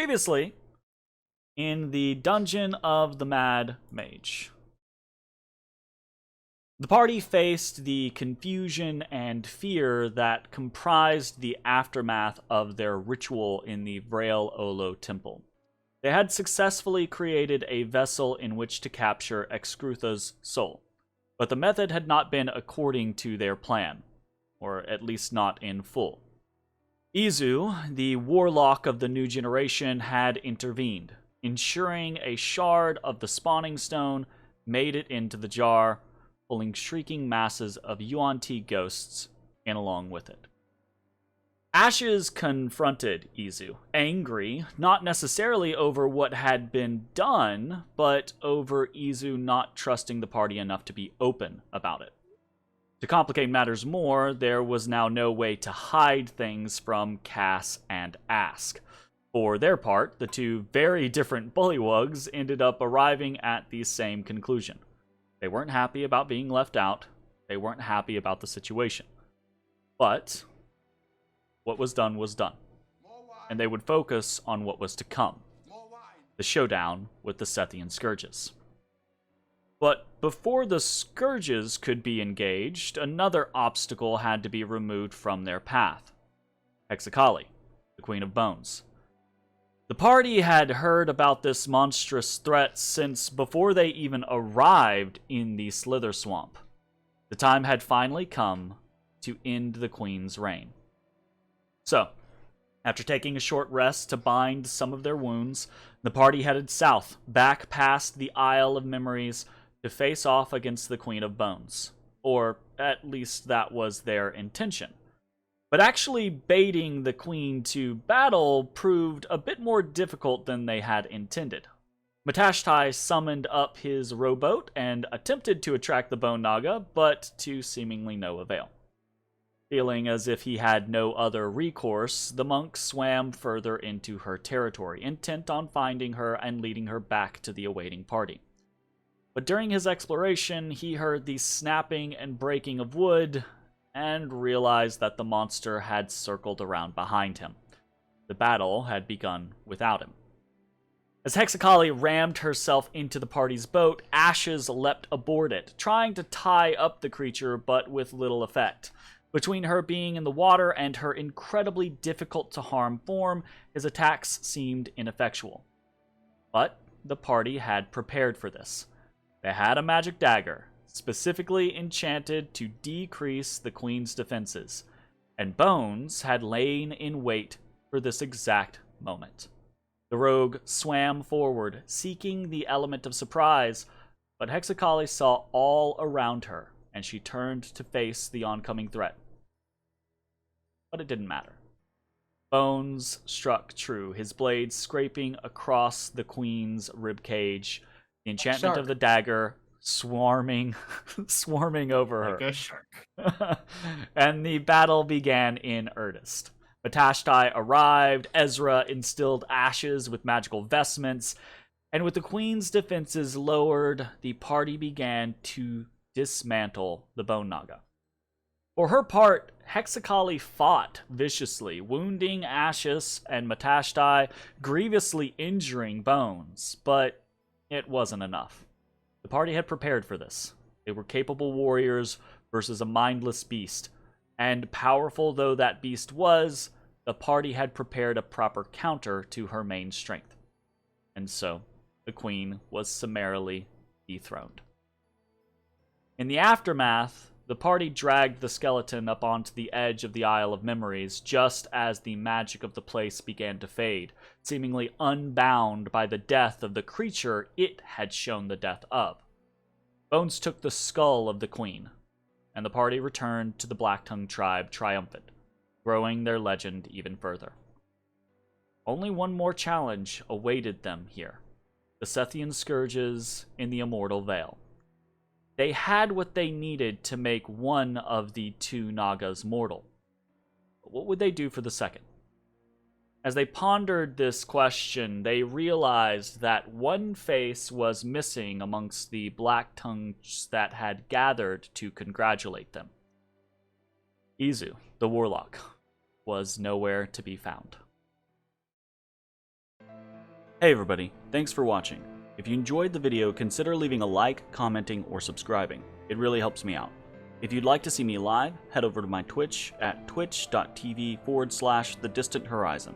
Previously, in the dungeon of the Mad Mage, the party faced the confusion and fear that comprised the aftermath of their ritual in the Vrail Olo temple. They had successfully created a vessel in which to capture Excrutha's soul, but the method had not been according to their plan, or at least not in full. Izu, the warlock of the new generation, had intervened, ensuring a shard of the spawning stone made it into the jar, pulling shrieking masses of Yuan-Ti ghosts in along with it. Ashes confronted Izu, angry, not necessarily over what had been done, but over Izu not trusting the party enough to be open about it. To complicate matters more, there was now no way to hide things from Cass and Ask. For their part, the two very different bullywugs ended up arriving at the same conclusion. They weren't happy about being left out. They weren't happy about the situation. But what was done, and they would focus on what was to come. The showdown with the Sethian Scourges. But before the Scourges could be engaged, another obstacle had to be removed from their path. Hexakali, the Queen of Bones. The party had heard about this monstrous threat since before they even arrived in the Slither Swamp. The time had finally come to end the Queen's reign. So, after taking a short rest to bind some of their wounds, the party headed south, back past the Isle of Memories, to face off against the Queen of Bones. Or, at least that was their intention. But actually baiting the Queen to battle proved a bit more difficult than they had intended. Matashtai summoned up his rowboat and attempted to attract the Bone Naga, but to seemingly no avail. Feeling as if he had no other recourse, the monk swam further into her territory, intent on finding her and leading her back to the awaiting party. But during his exploration, he heard the snapping and breaking of wood, and realized that the monster had circled around behind him. The battle had begun without him. As Hexakali rammed herself into the party's boat, Ashes leapt aboard it, trying to tie up the creature, but with little effect. Between her being in the water and her incredibly difficult-to-harm form, his attacks seemed ineffectual. But the party had prepared for this. They had a magic dagger, specifically enchanted to decrease the Queen's defenses, and Bones had lain in wait for this exact moment. The rogue swam forward, seeking the element of surprise, but Hexakali saw all around her, and she turned to face the oncoming threat. But it didn't matter. Bones struck true, his blade scraping across the Queen's ribcage, the enchantment of the dagger swarming over her. Like a shark. And the battle began in earnest. Matashtai arrived, Ezrah instilled Ashes with magical vestments, and with the Queen's defenses lowered, the party began to dismantle the Bone Naga. For her part, Hexakali fought viciously, wounding Ashes and Matashtai, grievously injuring Bones, but it wasn't enough. The party had prepared for this. They were capable warriors versus a mindless beast, and powerful though that beast was, the party had prepared a proper counter to her main strength. And so, the Queen was summarily dethroned. In the aftermath, the party dragged the skeleton up onto the edge of the Isle of Memories just as the magic of the place began to fade, seemingly unbound by the death of the creature it had shown the death of. Bones took the skull of the Queen, and the party returned to the Blacktongue tribe triumphant, growing their legend even further. Only one more challenge awaited them here: the Sethian Scourges in the Immortal Vale. They had what they needed to make one of the two Nagas mortal. But what would they do for the second? As they pondered this question, they realized that one face was missing amongst the Blacktongues that had gathered to congratulate them. Izu, the warlock, was nowhere to be found. Hey everybody, thanks for watching. If you enjoyed the video, consider leaving a like, commenting, or subscribing. It really helps me out. If you'd like to see me live, head over to my Twitch at twitch.tv/thedistanthorizon.